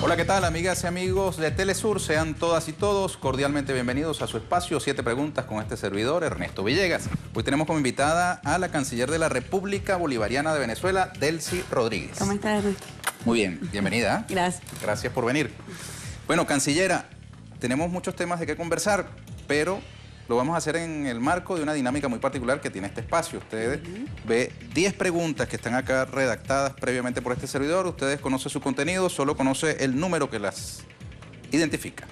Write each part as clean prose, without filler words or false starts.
Hola, ¿qué tal, amigas y amigos de Telesur? Sean todas y todos cordialmente bienvenidos a su espacio 7 preguntas con este servidor, Ernesto Villegas. Hoy tenemos como invitada a la canciller de la República Bolivariana de Venezuela, Delcy Rodríguez. ¿Cómo estás, Ernesto? Muy bien, bienvenida. Gracias. Gracias por venir. Bueno, cancillera, tenemos muchos temas de qué conversar, pero lo vamos a hacer en el marco de una dinámica muy particular que tiene este espacio. Ustedes ve 10 preguntas que están acá redactadas previamente por este servidor. Ustedes conocen su contenido, solo conoce el número que las identifica.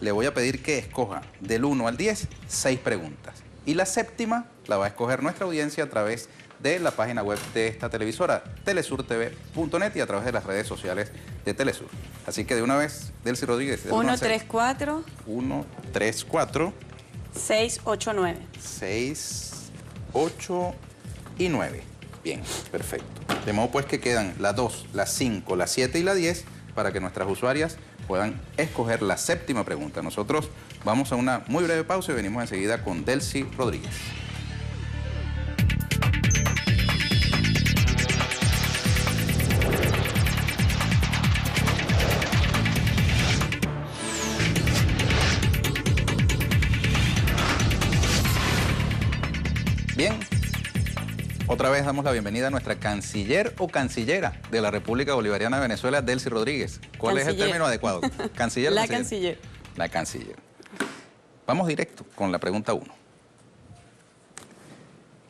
Le voy a pedir que escoja del 1 al 10, 6 preguntas. Y la séptima la va a escoger nuestra audiencia a través de la página web de esta televisora, telesurtv.net, y a través de las redes sociales de Telesur. Así que de una vez, Delcy Rodríguez. 134 134 689. 6, 8 y 9. Bien, perfecto. De modo pues que quedan la 2, la 5, la 7 y la 10 para que nuestras usuarias puedan escoger la séptima pregunta. Nosotros vamos a una muy breve pausa y venimos enseguida con Delcy Rodríguez. Bien, otra vez damos la bienvenida a nuestra canciller o cancillera de la República Bolivariana de Venezuela, Delcy Rodríguez. ¿Cuál es el término adecuado? ¿Canciller o La canciller? canciller. La canciller. Vamos directo con la pregunta 1.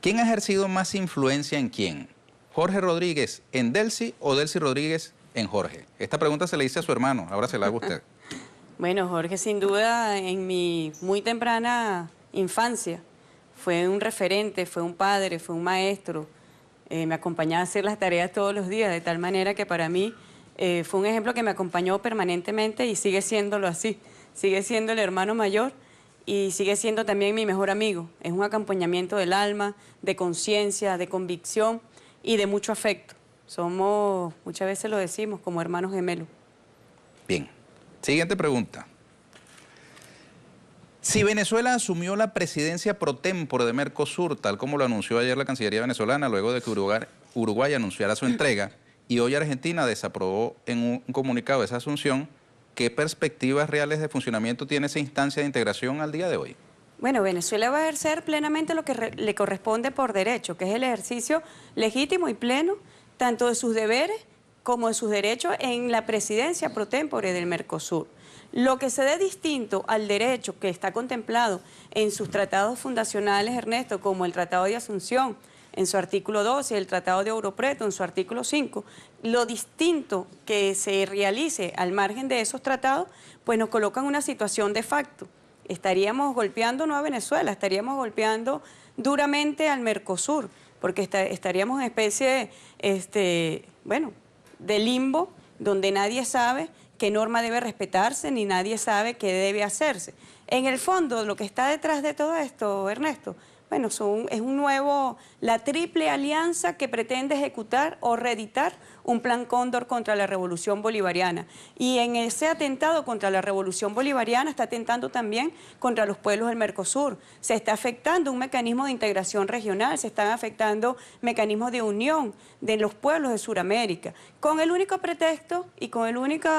¿Quién ha ejercido más influencia en quién? ¿Jorge Rodríguez en Delcy o Delcy Rodríguez en Jorge? Esta pregunta se le hice a su hermano, ahora se la hago a usted. Bueno, Jorge, sin duda, en mi muy temprana infancia, fue un referente, fue un padre, fue un maestro. Me acompañaba a hacer las tareas todos los días, de tal manera que para mí fue un ejemplo que me acompañó permanentemente y sigue siéndolo así. Sigue siendo el hermano mayor y sigue siendo también mi mejor amigo. Es un acompañamiento del alma, de conciencia, de convicción y de mucho afecto. Somos, muchas veces lo decimos, como hermanos gemelos. Bien, siguiente pregunta. Si Venezuela asumió la presidencia pro tempore de Mercosur, tal como lo anunció ayer la Cancillería venezolana, luego de que Uruguay anunciara su entrega, y hoy Argentina desaprobó en un comunicado esa asunción, ¿qué perspectivas reales de funcionamiento tiene esa instancia de integración al día de hoy? Bueno, Venezuela va a ejercer plenamente lo que le corresponde por derecho, que es el ejercicio legítimo y pleno, tanto de sus deberes como de sus derechos en la presidencia pro tempore del Mercosur. Lo que se dé distinto al derecho que está contemplado en sus tratados fundacionales, Ernesto, como el Tratado de Asunción, en su artículo 12, el Tratado de Europreto, en su artículo 5, lo distinto que se realice al margen de esos tratados, pues nos coloca en una situación de facto. Estaríamos golpeando no a Venezuela, estaríamos golpeando duramente al Mercosur, porque estaríamos en especie de limbo, donde nadie sabe qué norma debe respetarse, ni nadie sabe qué debe hacerse. En el fondo, lo que está detrás de todo esto, Ernesto, bueno, es la triple alianza que pretende ejecutar o reeditar un plan Cóndor contra la Revolución Bolivariana. Y en ese atentado contra la Revolución Bolivariana está atentando también contra los pueblos del Mercosur. Se está afectando un mecanismo de integración regional, se están afectando mecanismos de unión de los pueblos de Sudamérica, con el único pretexto y con el único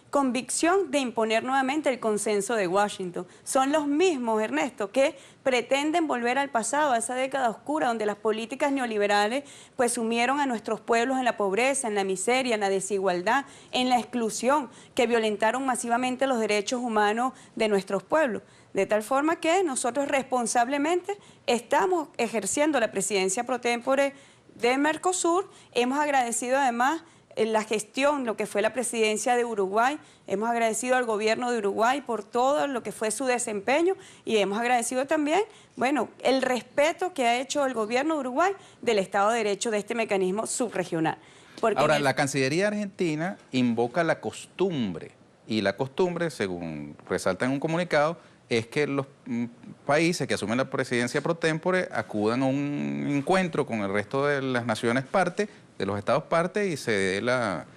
convicción de imponer nuevamente el consenso de Washington. Son los mismos, Ernesto, que pretenden volver al pasado, a esa década oscura donde las políticas neoliberales pues sumieron a nuestros pueblos en la pobreza, en la miseria, en la desigualdad, en la exclusión, que violentaron masivamente los derechos humanos de nuestros pueblos. De tal forma que nosotros responsablemente estamos ejerciendo la presidencia pro tempore de Mercosur. Hemos agradecido además la gestión, lo que fue la presidencia de Uruguay, hemos agradecido al gobierno de Uruguay por todo lo que fue su desempeño y hemos agradecido también, bueno, el respeto que ha hecho el gobierno de Uruguay del Estado de Derecho de este mecanismo subregional. Ahora, la Cancillería argentina invoca la costumbre, y la costumbre, según resalta en un comunicado, es que los países que asumen la presidencia pro tempore acudan a un encuentro con el resto de las naciones parte, de los estados parte, y se dé la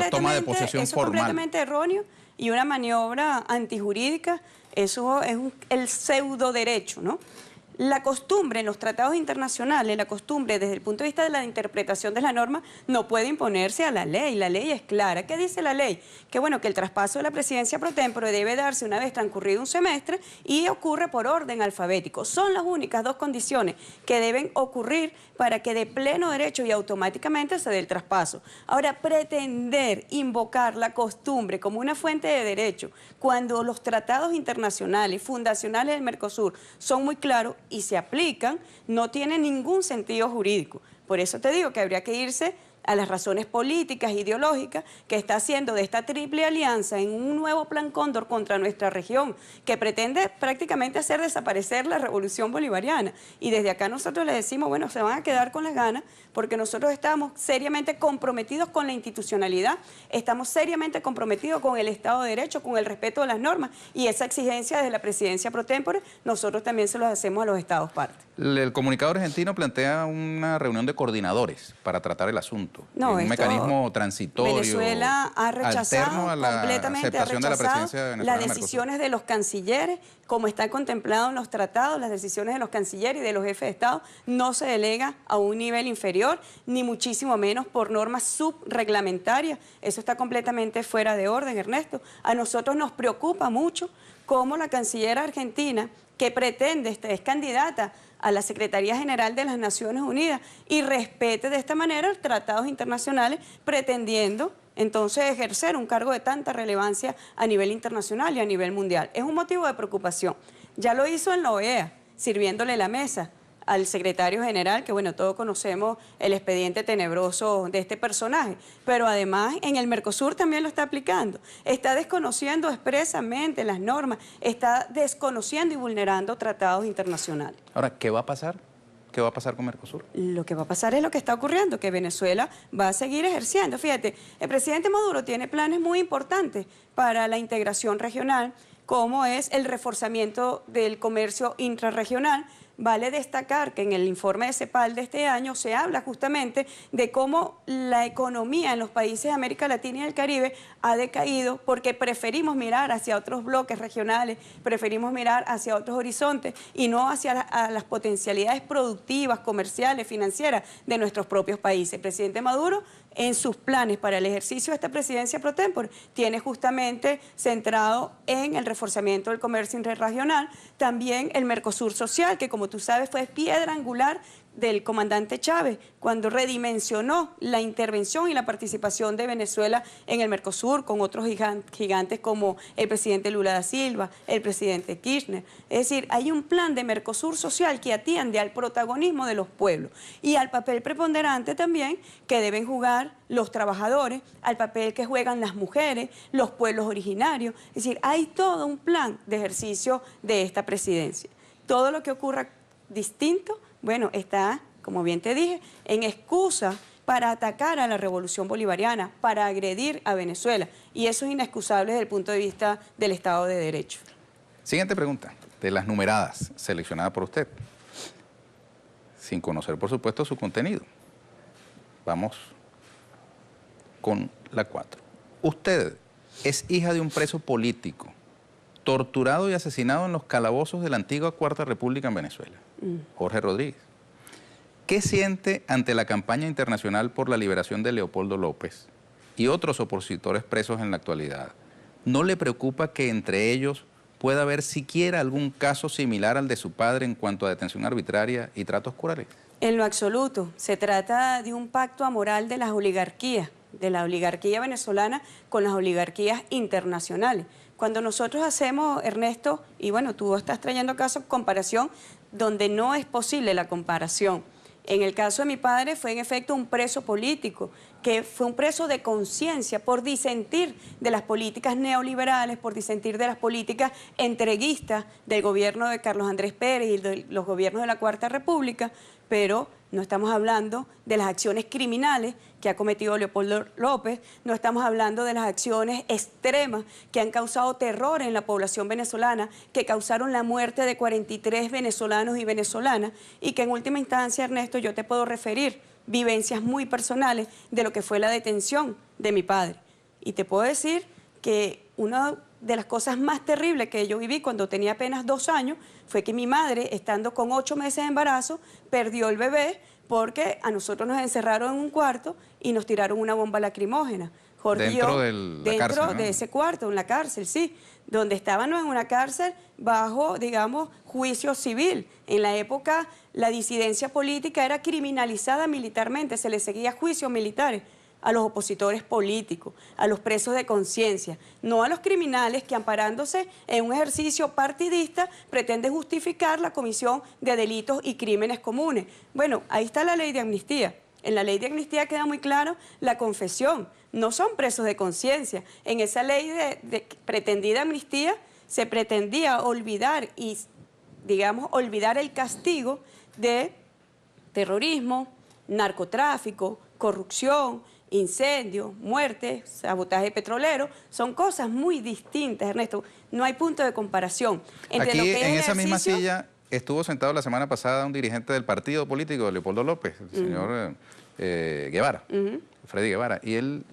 toma de posesión eso formal. Es completamente erróneo y una maniobra antijurídica. Eso es el pseudo derecho, ¿no? La costumbre en los tratados internacionales, la costumbre desde el punto de vista de la interpretación de la norma, no puede imponerse a la ley. La ley es clara. ¿Qué dice la ley? Que bueno, que el traspaso de la presidencia pro tempore debe darse una vez transcurrido un semestre y ocurre por orden alfabético. Son las únicas dos condiciones que deben ocurrir para que de pleno derecho y automáticamente se dé el traspaso. Ahora, pretender invocar la costumbre como una fuente de derecho cuando los tratados internacionales, fundacionales del Mercosur son muy claros y se aplican, no tiene ningún sentido jurídico. Por eso te digo que habría que irse a las razones políticas, ideológicas, que está haciendo de esta triple alianza en un nuevo plan Cóndor contra nuestra región, que pretende prácticamente hacer desaparecer la revolución bolivariana. Y desde acá nosotros les decimos, bueno, se van a quedar con las ganas, porque nosotros estamos seriamente comprometidos con la institucionalidad, estamos seriamente comprometidos con el Estado de Derecho, con el respeto de las normas, y esa exigencia desde la presidencia pro tempore, nosotros también se los hacemos a los Estados partes. El comunicado argentino plantea una reunión de coordinadores para tratar el asunto. No, un mecanismo transitorio. Venezuela ha rechazado a la completamente aceptación de la presidencia de Venezuela. Las decisiones de los cancilleres, como está contemplado en los tratados, las decisiones de los cancilleres y de los jefes de Estado no se delega a un nivel inferior, ni muchísimo menos por normas subreglamentarias. Eso está completamente fuera de orden, Ernesto. A nosotros nos preocupa mucho cómo la canciller argentina, que pretende, es candidata a la Secretaría General de las Naciones Unidas y respete de esta manera los tratados internacionales, pretendiendo entonces ejercer un cargo de tanta relevancia a nivel internacional y a nivel mundial. Es un motivo de preocupación. Ya lo hizo en la OEA, sirviéndole la mesa al secretario general, que bueno, todos conocemos el expediente tenebroso de este personaje, pero además en el Mercosur también lo está aplicando. Está desconociendo expresamente las normas, está desconociendo y vulnerando tratados internacionales. Ahora, ¿qué va a pasar? ¿Qué va a pasar con Mercosur? Lo que va a pasar es lo que está ocurriendo, que Venezuela va a seguir ejerciendo. Fíjate, el presidente Maduro tiene planes muy importantes para la integración regional, como es el reforzamiento del comercio intrarregional. Vale destacar que en el informe de CEPAL de este año se habla justamente de cómo la economía en los países de América Latina y el Caribe ha decaído porque preferimos mirar hacia otros bloques regionales, preferimos mirar hacia otros horizontes y no hacia las potencialidades productivas, comerciales, financieras de nuestros propios países. El presidente Maduro, en sus planes para el ejercicio de esta presidencia pro tempore, tiene justamente centrado en el reforzamiento del comercio interregional, también el Mercosur social, que como tú sabes fue piedra angular del comandante Chávez cuando redimensionó la intervención y la participación de Venezuela en el Mercosur con otros gigantes como el presidente Lula da Silva, el presidente Kirchner. Es decir, hay un plan de Mercosur social que atiende al protagonismo de los pueblos y al papel preponderante también que deben jugar los trabajadores, al papel que juegan las mujeres, los pueblos originarios. Es decir, hay todo un plan de ejercicio de esta presidencia. Todo lo que ocurra distinto, bueno, está, como bien te dije, en excusa para atacar a la revolución bolivariana, para agredir a Venezuela. Y eso es inexcusable desde el punto de vista del Estado de Derecho. Siguiente pregunta, de las numeradas, seleccionada por usted, sin conocer, por supuesto, su contenido. Vamos con la 4. Usted es hija de un preso político, torturado y asesinado en los calabozos de la antigua Cuarta República en Venezuela, Jorge Rodríguez. ¿Qué siente ante la campaña internacional por la liberación de Leopoldo López y otros opositores presos en la actualidad? ¿No le preocupa que entre ellos pueda haber siquiera algún caso similar al de su padre en cuanto a detención arbitraria y tratos crueles? En lo absoluto. Se trata de un pacto amoral de las oligarquías, de la oligarquía venezolana con las oligarquías internacionales. Cuando nosotros hacemos, Ernesto, y bueno, tú estás trayendo casos de comparación donde no es posible la comparación. En el caso de mi padre fue en efecto un preso político, que fue un preso de conciencia por disentir de las políticas neoliberales, por disentir de las políticas entreguistas del gobierno de Carlos Andrés Pérez y de los gobiernos de la Cuarta República, pero no estamos hablando de las acciones criminales que ha cometido Leopoldo López, no estamos hablando de las acciones extremas que han causado terror en la población venezolana, que causaron la muerte de 43 venezolanos y venezolanas, y que en última instancia, Ernesto, yo te puedo referir vivencias muy personales de lo que fue la detención de mi padre. Y te puedo decir que uno de las cosas más terribles que yo viví cuando tenía apenas 2 años fue que mi madre, estando con 8 meses de embarazo, perdió el bebé porque a nosotros nos encerraron en un cuarto y nos tiraron una bomba lacrimógena. Jorge y yo, dentro de ese cuarto, en la cárcel, sí, donde estábamos en una cárcel bajo, digamos, juicio civil. En la época, la disidencia política era criminalizada militarmente, se le seguía juicios militares a los opositores políticos, a los presos de conciencia, no a los criminales que, amparándose en un ejercicio partidista, pretenden justificar la comisión de delitos y crímenes comunes. Bueno, ahí está la ley de amnistía. En la ley de amnistía queda muy claro la confesión. No son presos de conciencia. En esa ley de pretendida amnistía se pretendía olvidar y, digamos, olvidar el castigo de terrorismo, narcotráfico, corrupción, incendio, muerte, sabotaje petrolero. Son cosas muy distintas, Ernesto. No hay punto de comparación. Aquí, lo que en esa misma silla, estuvo sentado la semana pasada un dirigente del partido político, Leopoldo López, el señor Guevara, Freddy Guevara, y él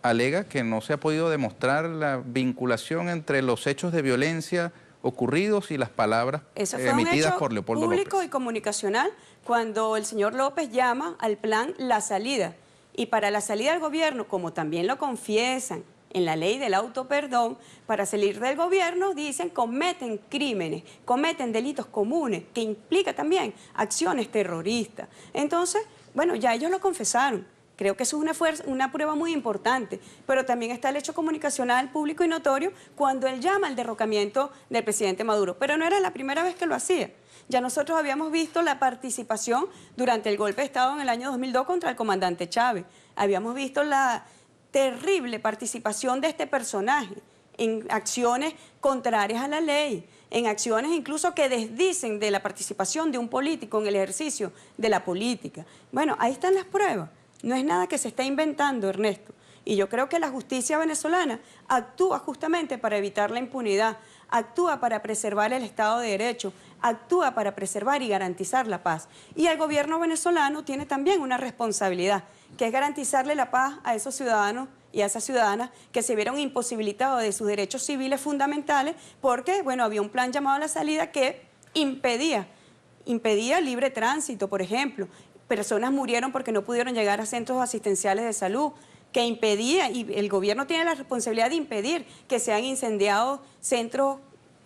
alega que no se ha podido demostrar la vinculación entre los hechos de violencia ocurridos y las palabras emitidas por Leopoldo López. Público y comunicacional, cuando el señor López llama al plan La Salida. Y para la salida del gobierno, como también lo confiesan en la ley del autoperdón, para salir del gobierno, dicen, cometen crímenes, cometen delitos comunes, que implica también acciones terroristas. Entonces, bueno, ya ellos lo confesaron. Creo que eso es una prueba muy importante, pero también está el hecho comunicacional público y notorio cuando él llama al derrocamiento del presidente Maduro. Pero no era la primera vez que lo hacía. Ya nosotros habíamos visto la participación durante el golpe de Estado en el año 2002 contra el comandante Chávez. Habíamos visto la terrible participación de este personaje en acciones contrarias a la ley, en acciones incluso que desdicen de la participación de un político en el ejercicio de la política. Bueno, ahí están las pruebas. No es nada que se está inventando, Ernesto. Y yo creo que la justicia venezolana actúa justamente para evitar la impunidad, actúa para preservar el Estado de Derecho, actúa para preservar y garantizar la paz. Y el gobierno venezolano tiene también una responsabilidad, que es garantizarle la paz a esos ciudadanos y a esas ciudadanas que se vieron imposibilitados de sus derechos civiles fundamentales porque, bueno, había un plan llamado a la salida que impedía libre tránsito, por ejemplo. Personas murieron porque no pudieron llegar a centros asistenciales de salud, que impedía, y el gobierno tiene la responsabilidad de impedir que sean incendiados centros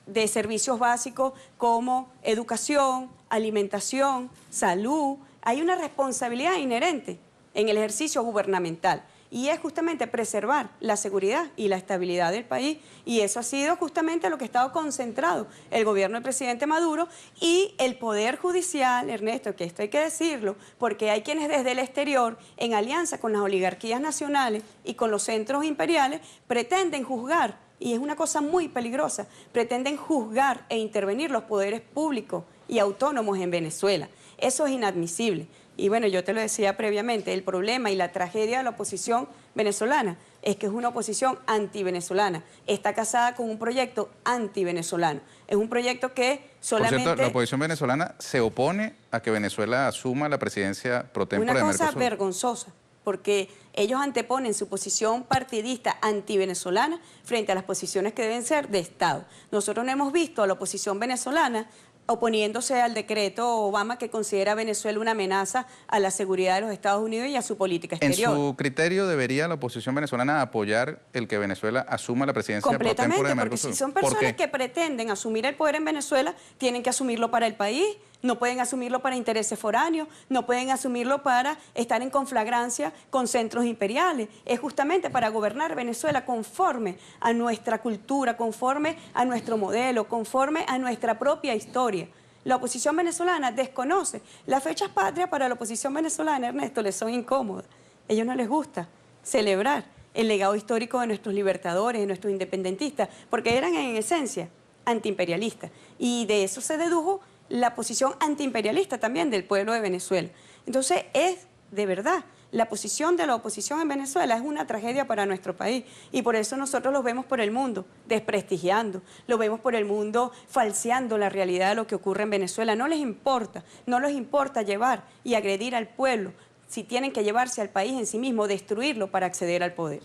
de servicios básicos como educación, alimentación, salud. Hay una responsabilidad inherente en el ejercicio gubernamental y es justamente preservar la seguridad y la estabilidad del país, y eso ha sido justamente lo que ha estado concentrado el gobierno del presidente Maduro y el Poder Judicial, Ernesto, que esto hay que decirlo, porque hay quienes desde el exterior, en alianza con las oligarquías nacionales y con los centros imperiales, pretenden juzgar, y es una cosa muy peligrosa, pretenden juzgar e intervenir los poderes públicos y autónomos en Venezuela. Eso es inadmisible. Y bueno, yo te lo decía previamente, el problema y la tragedia de la oposición venezolana es que es una oposición antivenezolana. Está casada con un proyecto antivenezolano. Es un proyecto que solamente... Por cierto, la oposición venezolana se opone a que Venezuela asuma la presidencia pro tempore de Mercosur. Una cosa vergonzosa, porque ellos anteponen su posición partidista antivenezolana frente a las posiciones que deben ser de Estado. Nosotros no hemos visto a la oposición venezolana oponiéndose al decreto Obama que considera a Venezuela una amenaza a la seguridad de los Estados Unidos y a su política exterior. ¿En su criterio debería la oposición venezolana apoyar el que Venezuela asuma la presidencia pro tempore de Mercosur? Completamente, porque si son personas que pretenden asumir el poder en Venezuela, tienen que asumirlo para el país, no pueden asumirlo para intereses foráneos, no pueden asumirlo para estar en conflagrancia con centros imperiales. Es justamente para gobernar Venezuela conforme a nuestra cultura, conforme a nuestro modelo, conforme a nuestra propia historia. La oposición venezolana desconoce. Las fechas patrias para la oposición venezolana, Ernesto, les son incómodas. A ellos no les gusta celebrar el legado histórico de nuestros libertadores, de nuestros independentistas, porque eran en esencia antiimperialistas. Y de eso se dedujo la posición antiimperialista también del pueblo de Venezuela. Entonces, es de verdad, la posición de la oposición en Venezuela es una tragedia para nuestro país y por eso nosotros los vemos por el mundo desprestigiando, lo vemos por el mundo falseando la realidad de lo que ocurre en Venezuela. No les importa llevar y agredir al pueblo si tienen que llevarse al país en sí mismo, destruirlo para acceder al poder.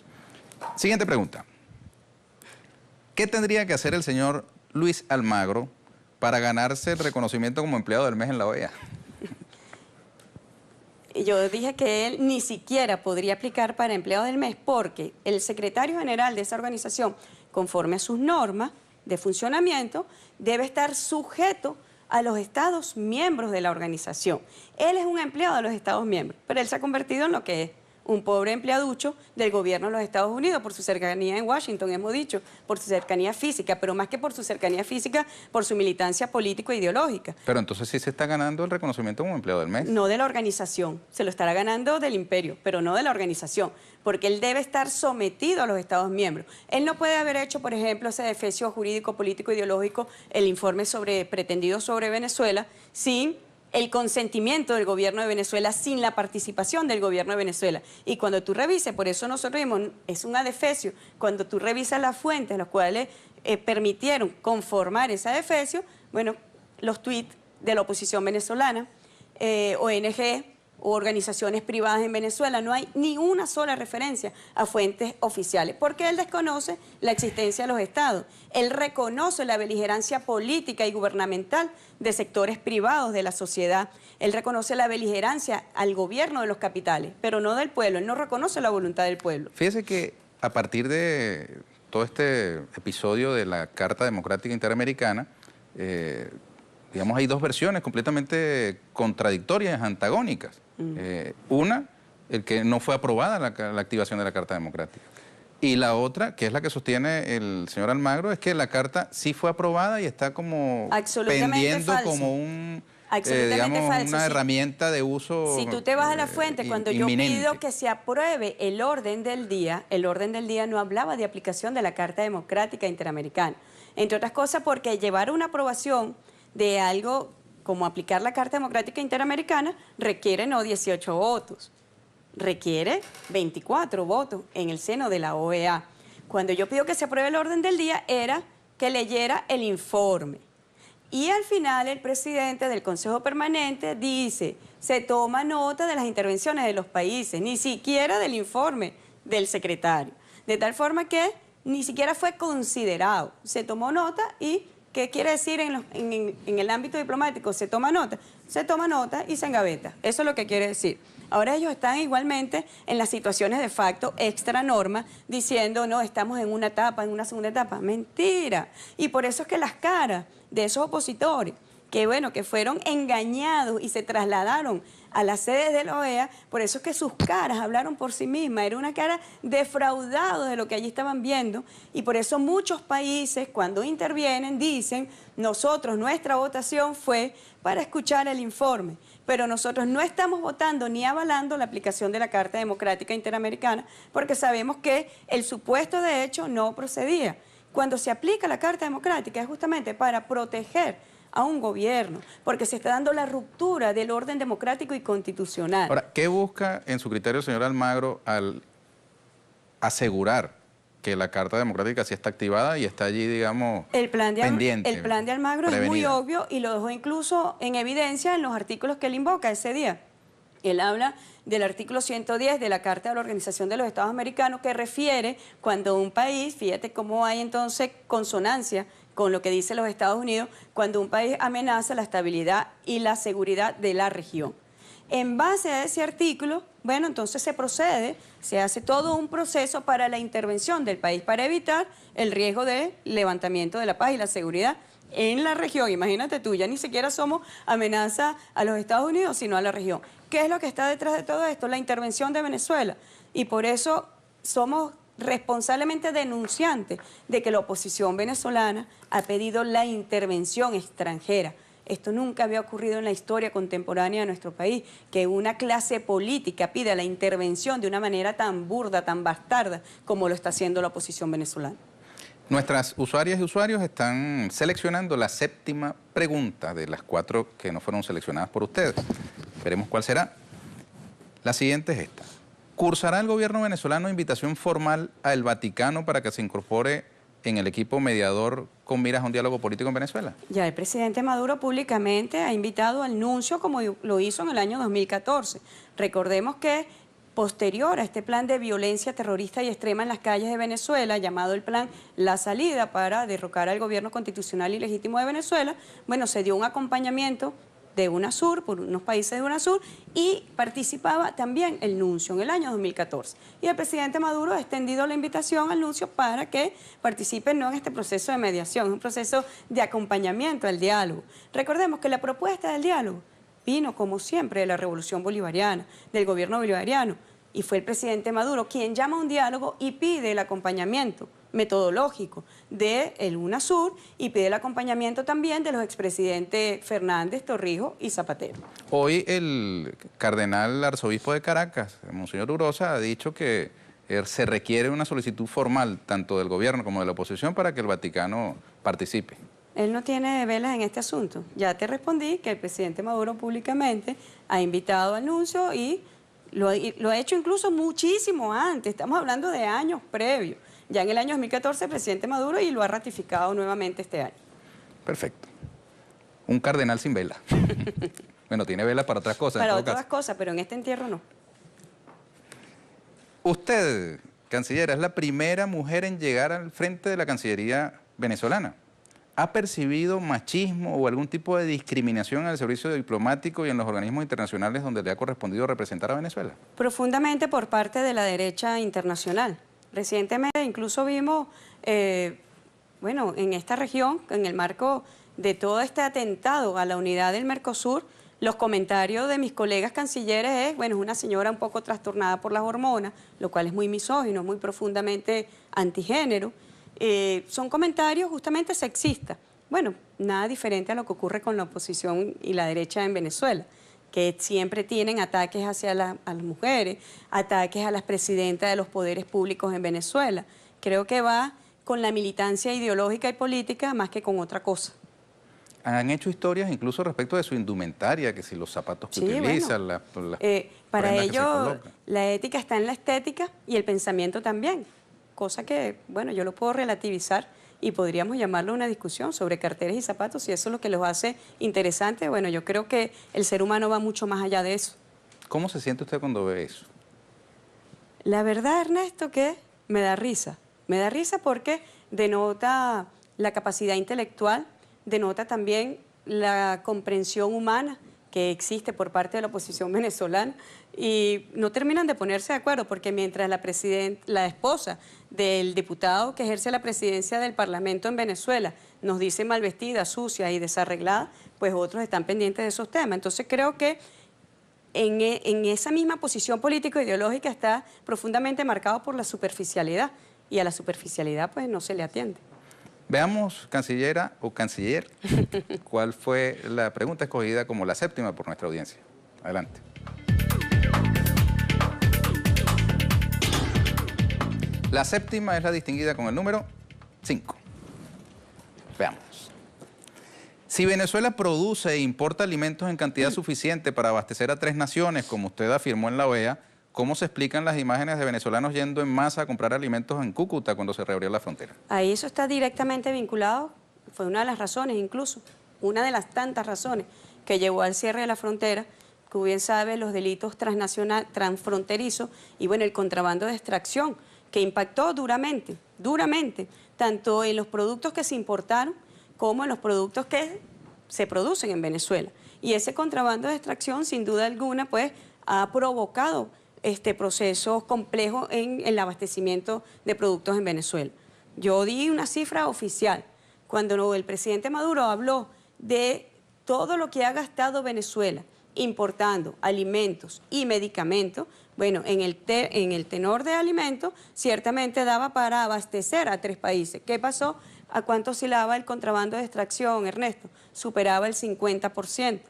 Siguiente pregunta. ¿Qué tendría que hacer el señor Luis Almagro para ganarse el reconocimiento como empleado del mes en la OEA? Yo dije que él ni siquiera podría aplicar para empleado del mes porque el secretario general de esa organización, conforme a sus normas de funcionamiento, debe estar sujeto a los Estados miembros de la organización. Él es un empleado de los Estados miembros, pero él se ha convertido en lo que es un pobre empleaducho del gobierno de los Estados Unidos por su cercanía en Washington, hemos dicho, por su cercanía física, pero más que por su cercanía física, por su militancia político-ideológica. Pero entonces sí se está ganando el reconocimiento como empleado del mes. No de la organización, se lo estará ganando del imperio, pero no de la organización, porque él debe estar sometido a los Estados miembros. Él no puede haber hecho, por ejemplo, ese defecio jurídico, político, ideológico, el informe pretendido sobre Venezuela, sin el consentimiento del gobierno de Venezuela, sin la participación del gobierno de Venezuela. Y cuando tú revises, por eso nosotros vimos, es un adefesio, cuando tú revisas las fuentes, las cuales permitieron conformar ese adefesio, bueno, los tuits de la oposición venezolana, ONG o organizaciones privadas en Venezuela, no hay ni una sola referencia a fuentes oficiales, porque él desconoce la existencia de los estados. Él reconoce la beligerancia política y gubernamental de sectores privados de la sociedad. Él reconoce la beligerancia al gobierno de los capitales, pero no del pueblo. Él no reconoce la voluntad del pueblo. Fíjese que a partir de todo este episodio de la Carta Democrática Interamericana, digamos, hay dos versiones completamente contradictorias, antagónicas. Una, el que no fue aprobada la activación de la Carta Democrática. Y la otra, que es la que sostiene el señor Almagro, es que la Carta sí fue aprobada y está como pendiendo como un, digamos, una herramienta de uso Si tú te vas a la fuente, cuando inminente. yo pido que se apruebe el orden del día no hablaba de aplicación de la Carta Democrática Interamericana. Entre otras cosas porque llevar una aprobación de algo como aplicar la Carta Democrática Interamericana requiere no 18 votos, requiere 24 votos en el seno de la OEA. Cuando yo pido que se apruebe el orden del día era que leyera el informe. Y al final el presidente del Consejo Permanente dice, se toma nota de las intervenciones de los países, ni siquiera del informe del secretario. De tal forma que ni siquiera fue considerado. Se tomó nota y ¿qué quiere decir en el ámbito diplomático? Se toma nota y se engaveta. Eso es lo que quiere decir. Ahora ellos están igualmente en las situaciones de facto extra norma, diciendo, no, estamos en una etapa, en una segunda etapa. Mentira. Y por eso es que las caras de esos opositores, que bueno, que fueron engañados y se trasladaron a las sedes de la OEA, por eso es que sus caras hablaron por sí mismas, era una cara defraudada de lo que allí estaban viendo, y por eso muchos países cuando intervienen dicen, nosotros, nuestra votación fue para escuchar el informe, pero nosotros no estamos votando ni avalando la aplicación de la Carta Democrática Interamericana, porque sabemos que el supuesto de hecho no procedía. Cuando se aplica la Carta Democrática es justamente para proteger a un gobierno, porque se está dando la ruptura del orden democrático y constitucional. Ahora, ¿qué busca en su criterio el señor Almagro al asegurar que la Carta Democrática sí está activada y está allí, digamos, pendiente? El plan de Almagro prevenida. Es muy obvio y lo dejó incluso en evidencia en los artículos que él invoca ese día. Él habla del artículo 110 de la Carta de la Organización de los Estados Americanos que refiere cuando un país, fíjate cómo hay entonces consonancia con lo que dice los Estados Unidos, cuando un país amenaza la estabilidad y la seguridad de la región. En base a ese artículo, bueno, entonces se procede, se hace todo un proceso para la intervención del país para evitar el riesgo de levantamiento de la paz y la seguridad en la región. Imagínate tú, ya ni siquiera somos amenaza a los Estados Unidos, sino a la región. ¿Qué es lo que está detrás de todo esto? La intervención de Venezuela. Y por eso somos responsablemente denunciantes de que la oposición venezolana ha pedido la intervención extranjera. Esto nunca había ocurrido en la historia contemporánea de nuestro país, que una clase política pida la intervención de una manera tan burda, tan bastarda, como lo está haciendo la oposición venezolana. Nuestras usuarias y usuarios están seleccionando la 7ª pregunta de las 4 que no fueron seleccionadas por ustedes. Veremos cuál será. La siguiente es esta. ¿Cursará el gobierno venezolano invitación formal al Vaticano para que se incorpore en el equipo mediador con miras a un diálogo político en Venezuela? Ya el presidente Maduro públicamente ha invitado al nuncio como lo hizo en el año 2014. Recordemos que posterior a este plan de violencia terrorista y extrema en las calles de Venezuela, llamado el plan La Salida, para derrocar al gobierno constitucional y legítimo de Venezuela, bueno, se dio un acompañamiento de UNASUR, por unos países de UNASUR, y participaba también el nuncio en el año 2014. Y el presidente Maduro ha extendido la invitación al nuncio para que participe no en este proceso de mediación, es un proceso de acompañamiento al diálogo. Recordemos que la propuesta del diálogo vino, como siempre, de la revolución bolivariana, del gobierno bolivariano, y fue el presidente Maduro quien llama a un diálogo y pide el acompañamiento metodológico del UNASUR y pide el acompañamiento también de los expresidentes Fernández, Torrijos y Zapatero. Hoy el cardenal arzobispo de Caracas, Monseñor Urosa, ha dicho que se requiere una solicitud formal tanto del gobierno como de la oposición para que el Vaticano participe. Él no tiene velas en este asunto. Ya te respondí que el presidente Maduro públicamente ha invitado al nuncio y lo ha hecho incluso muchísimo antes. Estamos hablando de años previos. Ya en el año 2014 el presidente Maduro y lo ha ratificado nuevamente este año. Perfecto. Un cardenal sin vela. Bueno, tiene velas para otras cosas. Para otras cosas, pero en este entierro no. Usted, cancillera, es la primera mujer en llegar al frente de la Cancillería venezolana. ¿Ha percibido machismo o algún tipo de discriminación en el servicio diplomático y en los organismos internacionales donde le ha correspondido representar a Venezuela? Profundamente por parte de la derecha internacional. Recientemente incluso vimos, bueno, en esta región, en el marco de todo este atentado a la unidad del Mercosur, los comentarios de mis colegas cancilleres es, bueno, es una señora un poco trastornada por las hormonas, lo cual es muy misógino, muy profundamente antigénero. Son comentarios justamente sexistas. Bueno, nada diferente a lo que ocurre con la oposición y la derecha en Venezuela, que siempre tienen ataques hacia a las mujeres, ataques a las presidentas de los poderes públicos en Venezuela. Creo que va con la militancia ideológica y política más que con otra cosa. Han hecho historias incluso respecto de su indumentaria, que si los zapatos que utilizan, bueno, las para prendas que se ello, colocan. la ética está en la estética y el pensamiento también, cosa que, bueno, yo lo puedo relativizar y podríamos llamarlo una discusión sobre carteras y zapatos, si eso es lo que los hace interesantes. Bueno, yo creo que el ser humano va mucho más allá de eso. ¿Cómo se siente usted cuando ve eso? La verdad, Ernesto, que me da risa. Me da risa porque denota la capacidad intelectual, denota también la comprensión humana que existe por parte de la oposición venezolana y no terminan de ponerse de acuerdo porque mientras la esposa del diputado que ejerce la presidencia del Parlamento en Venezuela nos dice mal vestida, sucia y desarreglada, pues otros están pendientes de esos temas. Entonces creo que en esa misma posición político-ideológica está profundamente marcado por la superficialidad y a la superficialidad pues no se le atiende. Veamos, cancillera o canciller, cuál fue la pregunta escogida como la séptima por nuestra audiencia. Adelante. La séptima es la distinguida con el número 5. Veamos. Si Venezuela produce e importa alimentos en cantidad suficiente para abastecer a 3 naciones, como usted afirmó en la OEA, ¿cómo se explican las imágenes de venezolanos yendo en masa a comprar alimentos en Cúcuta cuando se reabrió la frontera? Ahí eso está directamente vinculado, fue una de las razones incluso, una de las tantas razones que llevó al cierre de la frontera, que bien sabe los delitos transfronterizos y bueno, el contrabando de extracción, que impactó duramente, tanto en los productos que se importaron como en los productos que se producen en Venezuela. Y ese contrabando de extracción, sin duda alguna, pues ha provocado procesos complejos en el abastecimiento de productos en Venezuela. Yo di una cifra oficial. Cuando el presidente Maduro habló de todo lo que ha gastado Venezuela importando alimentos y medicamentos, bueno, en el tenor de alimentos, ciertamente daba para abastecer a 3 países. ¿Qué pasó? ¿A cuánto oscilaba el contrabando de extracción, Ernesto? Superaba el 50%.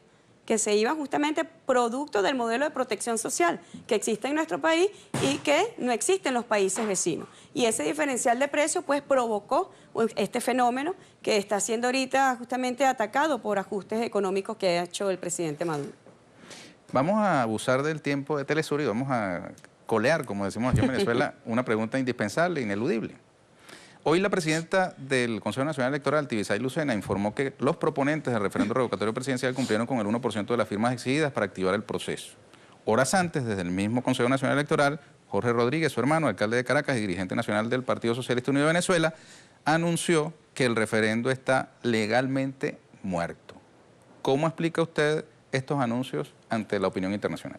Que se iba justamente producto del modelo de protección social que existe en nuestro país y que no existe en los países vecinos. Y ese diferencial de precios pues provocó este fenómeno que está siendo ahorita justamente atacado por ajustes económicos que ha hecho el presidente Maduro. Vamos a abusar del tiempo de Telesur y vamos a colear, como decimos aquí en Venezuela, una pregunta indispensable, ineludible. Hoy la presidenta del Consejo Nacional Electoral, Tibisay Lucena, informó que los proponentes del referendo revocatorio presidencial cumplieron con el 1% de las firmas exigidas para activar el proceso. Horas antes, desde el mismo Consejo Nacional Electoral, Jorge Rodríguez, su hermano, alcalde de Caracas y dirigente nacional del Partido Socialista Unido de Venezuela, anunció que el referendo está legalmente muerto. ¿Cómo explica usted estos anuncios ante la opinión internacional?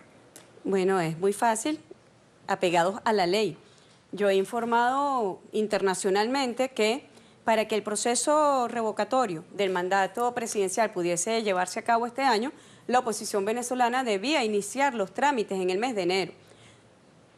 Bueno, es muy fácil, apegados a la ley. Yo he informado internacionalmente que para que el proceso revocatorio del mandato presidencial pudiese llevarse a cabo este año, la oposición venezolana debía iniciar los trámites en el mes de enero.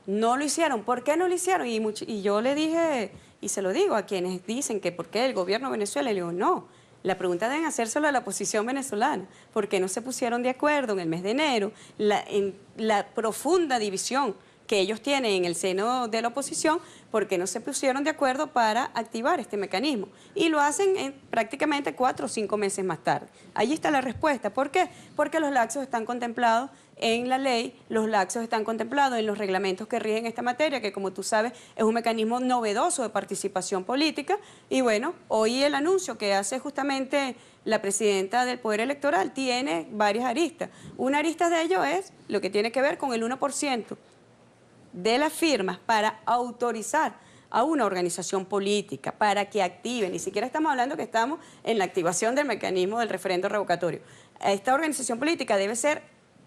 No lo hicieron. ¿Por qué no lo hicieron? Y yo le dije, y se lo digo a quienes dicen que por qué el gobierno de Venezuela, le digo, no, la pregunta deben hacérselo a la oposición venezolana. ¿Por qué no se pusieron de acuerdo en el mes de enero? En la profunda división que ellos tienen en el seno de la oposición, porque no se pusieron de acuerdo para activar este mecanismo. Y lo hacen en prácticamente 4 o 5 meses más tarde. Allí está la respuesta. ¿Por qué? Porque los lapsos están contemplados en la ley, los lapsos están contemplados en los reglamentos que rigen esta materia, que como tú sabes es un mecanismo novedoso de participación política. Y bueno, hoy el anuncio que hace justamente la presidenta del Poder Electoral tiene varias aristas. Una arista de ello es lo que tiene que ver con el 1% de las firmas para autorizar a una organización política para que active, ni siquiera estamos hablando que estamos en la activación del mecanismo del referendo revocatorio. Esta organización política debe ser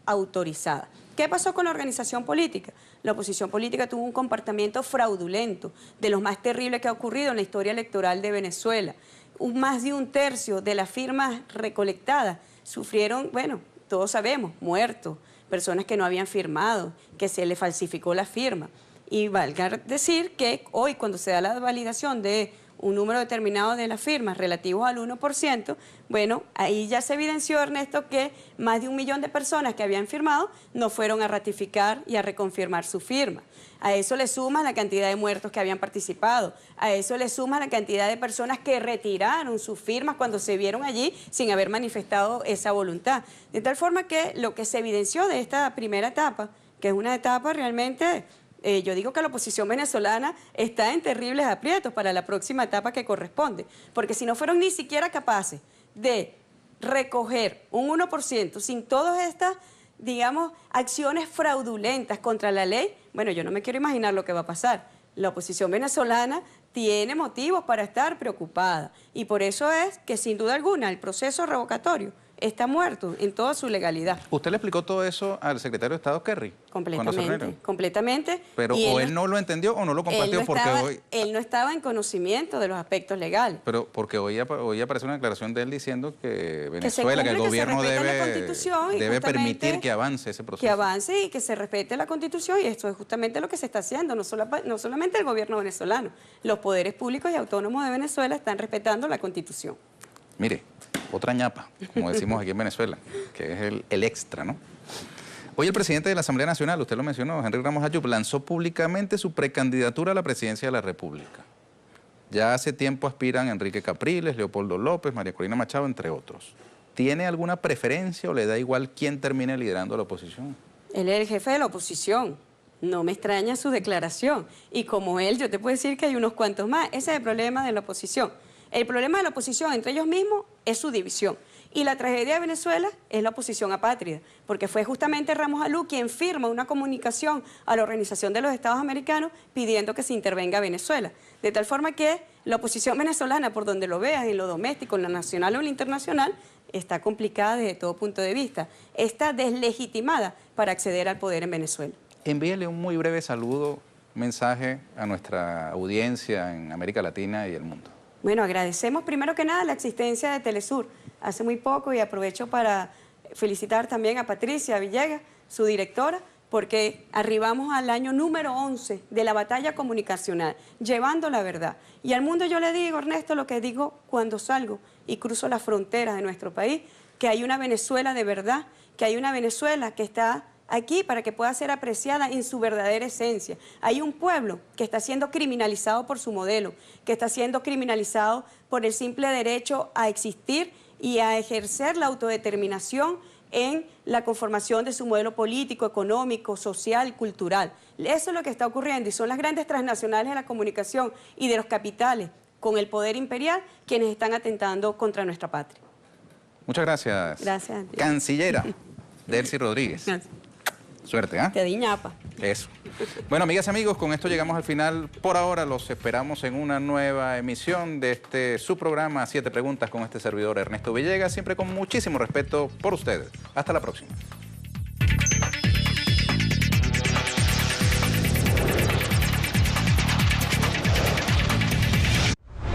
autorizada. ¿Qué pasó con la organización política? La oposición política tuvo un comportamiento fraudulento, de los más terribles que ha ocurrido en la historia electoral de Venezuela. Más de 1/3 de las firmas recolectadas sufrieron, bueno, todos sabemos, muertos, personas que no habían firmado, que se le falsificó la firma. Y valga decir que hoy, cuando se da la validación de un número determinado de las firmas relativos al 1%, bueno, ahí ya se evidenció, Ernesto, que más de 1 millón de personas que habían firmado no fueron a ratificar y a reconfirmar su firma. A eso le suma la cantidad de muertos que habían participado, a eso le suma la cantidad de personas que retiraron sus firmas cuando se vieron allí sin haber manifestado esa voluntad. De tal forma que lo que se evidenció de esta primera etapa, que es una etapa realmente... yo digo que la oposición venezolana está en terribles aprietos para la próxima etapa que corresponde, porque si no fueron ni siquiera capaces de recoger un 1% sin todas estas, digamos, acciones fraudulentas contra la ley, bueno, yo no me quiero imaginar lo que va a pasar. La oposición venezolana tiene motivos para estar preocupada y por eso es que sin duda alguna el proceso revocatorio está muerto en toda su legalidad. ¿Usted le explicó todo eso al secretario de Estado, Kerry? Completamente, completamente. Pero o él no lo entendió o no lo compartió él no estaba en conocimiento de los aspectos legales. Pero porque hoy aparece una declaración de él diciendo que Venezuela, que el gobierno debe permitir que avance ese proceso. Que avance y que se respete la Constitución, y esto es justamente lo que se está haciendo, no solamente el gobierno venezolano, los poderes públicos y autónomos de Venezuela están respetando la Constitución. Mire, otra ñapa, como decimos aquí en Venezuela, que es el extra, ¿no? Hoy el presidente de la Asamblea Nacional, usted lo mencionó, Henry Ramos Ayub, lanzó públicamente su precandidatura a la presidencia de la República. Ya hace tiempo aspiran Enrique Capriles, Leopoldo López, María Corina Machado, entre otros. ¿Tiene alguna preferencia o le da igual quién termine liderando la oposición? Él es el jefe de la oposición. No me extraña su declaración. Y como él, yo te puedo decir que hay unos cuantos más. Ese es el problema de la oposición. El problema de la oposición entre ellos mismos es su división. Y la tragedia de Venezuela es la oposición apátrida, porque fue justamente Ramos Ayub quien firma una comunicación a la Organización de los Estados Americanos pidiendo que se intervenga a Venezuela. De tal forma que la oposición venezolana, por donde lo veas, en lo doméstico, en lo nacional o en lo internacional, está complicada desde todo punto de vista. Está deslegitimada para acceder al poder en Venezuela. Envíele un muy breve saludo, mensaje a nuestra audiencia en América Latina y el mundo. Bueno, agradecemos primero que nada la existencia de Telesur hace muy poco, y aprovecho para felicitar también a Patricia Villegas, su directora, porque arribamos al año número 11 de la batalla comunicacional, llevando la verdad. Y al mundo yo le digo, Ernesto, lo que digo cuando salgo y cruzo las fronteras de nuestro país, que hay una Venezuela de verdad, que hay una Venezuela que está aquí para que pueda ser apreciada en su verdadera esencia. Hay un pueblo que está siendo criminalizado por su modelo, que está siendo criminalizado por el simple derecho a existir y a ejercer la autodeterminación en la conformación de su modelo político, económico, social, cultural. Eso es lo que está ocurriendo, y son las grandes transnacionales de la comunicación y de los capitales con el poder imperial quienes están atentando contra nuestra patria. Muchas gracias. Gracias. Cancillera Delcy Rodríguez. Gracias. Suerte, ¿ah? Te di ñapa. Eso. Bueno, amigas y amigos, con esto llegamos al final. Por ahora los esperamos en una nueva emisión de su programa 7 Preguntas con este servidor Ernesto Villegas, siempre con muchísimo respeto por ustedes. Hasta la próxima.